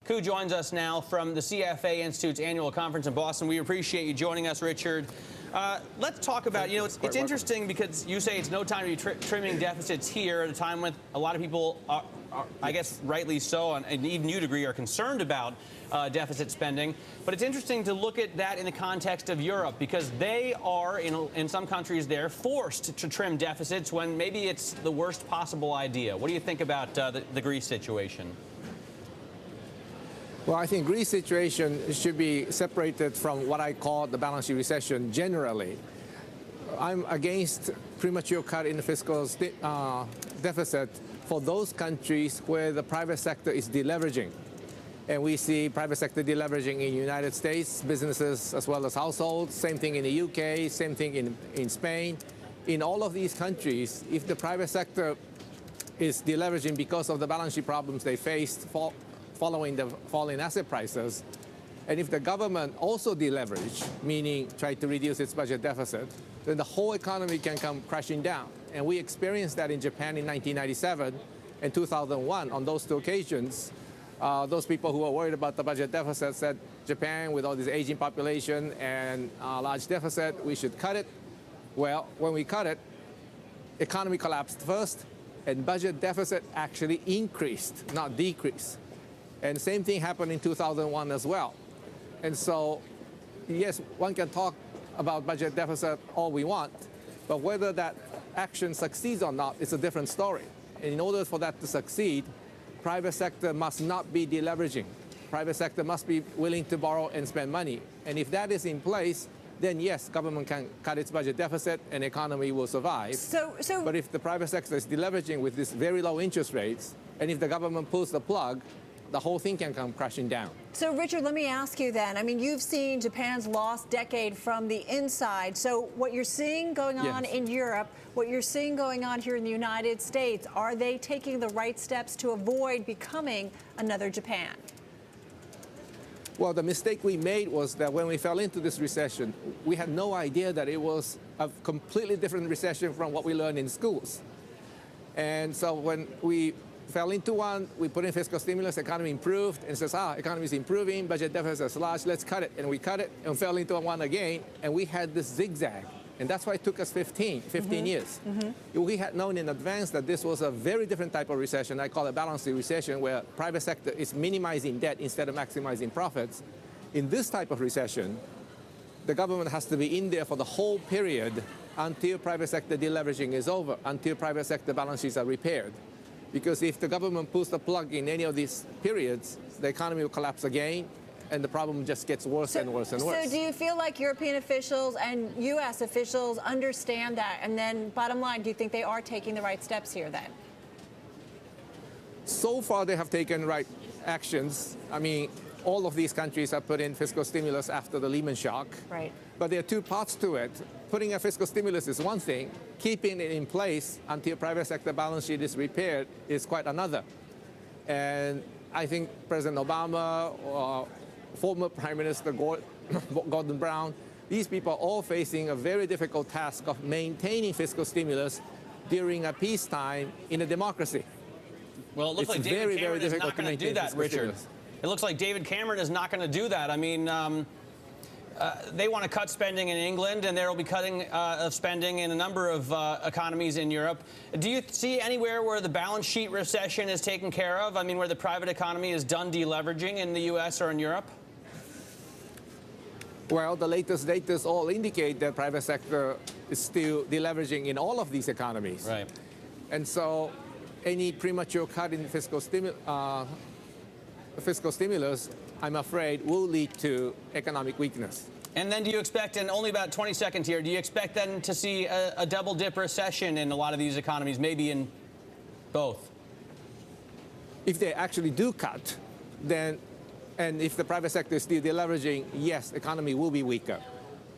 Koo joins us now from the CFA Institute's annual conference in Boston. We appreciate you joining us, Richard. Let's talk about, it's interesting because you say it's no time to be trimming deficits here at a time when a lot of people are I guess rightly so, and even you degree, are concerned about deficit spending. But it's interesting to look at that in the context of Europe, because they are, in some countries, they're forced to trim deficits when maybe it's the worst possible idea. What do you think about the Greece situation? Well, I think Greece situation should be separated from what I call the balance sheet recession generally. I'm against premature cut in the fiscal deficit for those countries where the private sector is deleveraging. And we see private sector deleveraging in the United States, businesses as well as households, same thing in the UK, same thing in Spain. In all of these countries, if the private sector is deleveraging because of the balance sheet problems they faced following the fall in asset prices, and if the government also deleverage, meaning try to reduce its budget deficit, then the whole economy can come crashing down. And we experienced that in Japan in 1997 and 2001. On those two occasions, those people who were worried about the budget deficit said, Japan, with all this aging population and large deficit, we should cut it. Well, when we cut it, economy collapsed first, and budget deficit actually increased, not decreased. And same thing happened in 2001 as well. And so, yes, one can talk about budget deficit all we want, but whether that action succeeds or not is a different story. And in order for that to succeed, private sector must not be deleveraging. Private sector must be willing to borrow and spend money. And if that is in place, then yes, government can cut its budget deficit and economy will survive. But if the private sector is deleveraging with these very low interest rates, and if the government pulls the plug, the whole thing can come crashing down. So, Richard, let me ask you then. I mean, you've seen Japan's lost decade from the inside. So what you're seeing going on in Europe, what you're seeing going on here in the United States, are they taking the right steps to avoid becoming another Japan? Well, the mistake we made was that when we fell into this recession, we had no idea that it was a completely different recession from what we learned in schools. And so when we fell into one, we put in fiscal stimulus, economy improved, and says, economy is improving, budget deficit is large, let's cut it. And we cut it and fell into one again, and we had this zigzag. And that's why it took us 15 years. We had known in advance that this was a very different type of recession. I call it balanced recession, where private sector is minimizing debt instead of maximizing profits. In this type of recession, the government has to be in there for the whole period until private sector deleveraging is over, until private sector balance sheets are repaired. Because if the government pulls the plug in any of these periods, the economy will collapse again, and the problem just gets worse and worse and worse. So do you feel like European officials and U.S. officials understand that? And then, bottom line, do you think they are taking the right steps here then? So far, they have taken right actions. I mean, all of these countries have put in fiscal stimulus after the Lehman shock. Right. But there are two parts to it. Putting a fiscal stimulus is one thing. Keeping it in place until private sector balance sheet is repaired is quite another. And I think President Obama or former Prime Minister Gordon Brown, these people are all facing a very difficult task of maintaining fiscal stimulus during a peacetime in a democracy. Well, it looks like David Cameron is not going to do that, Richard. It looks like David Cameron is not going to do that. I mean, they want to cut spending in England, and there will be cutting of spending in a number of economies in Europe. Do you see anywhere where the balance sheet recession is taken care of? I mean, where the private economy is done deleveraging in the U.S. or in Europe? Well, the latest data all indicate that private sector is still deleveraging in all of these economies. Right. And so any premature cut in fiscal stimulus, I'm afraid, will lead to economic weakness. And then do you expect, and only about 20 seconds here, do you expect then to see a double-dip recession in a lot of these economies, maybe in both? If they actually do cut, then, and if the private sector is still deleveraging, yes, economy will be weaker.